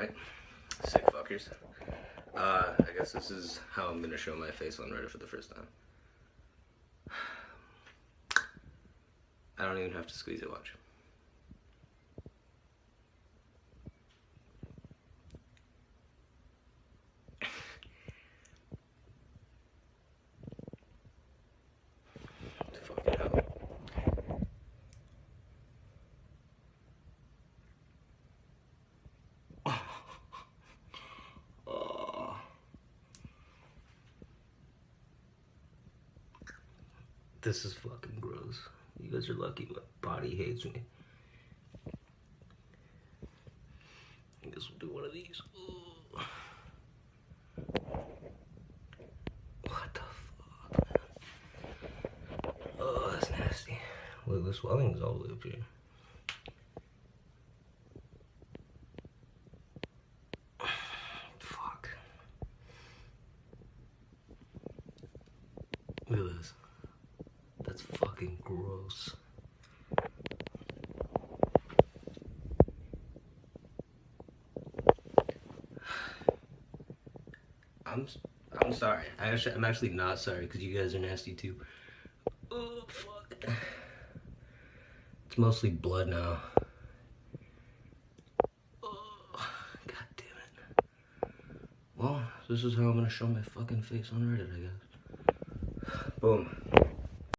Alright, sick fuckers. I guess this is how I'm gonna show my face on Reddit for the first time. I don't even have to squeeze it, watch. Fucking hell. This is fucking gross. You guys are lucky my body hates me. I guess we'll do one of these. Ooh. What the fuck, man? Oh, that's nasty. Look, the swelling is all the way up here. Fuck. Look at this. That's fucking gross. I'm sorry. I'm actually not sorry because you guys are nasty too. Oh fuck. It's mostly blood now. Oh, god damn it. Well, this is how I'm gonna show my fucking face on Reddit, I guess. Boom.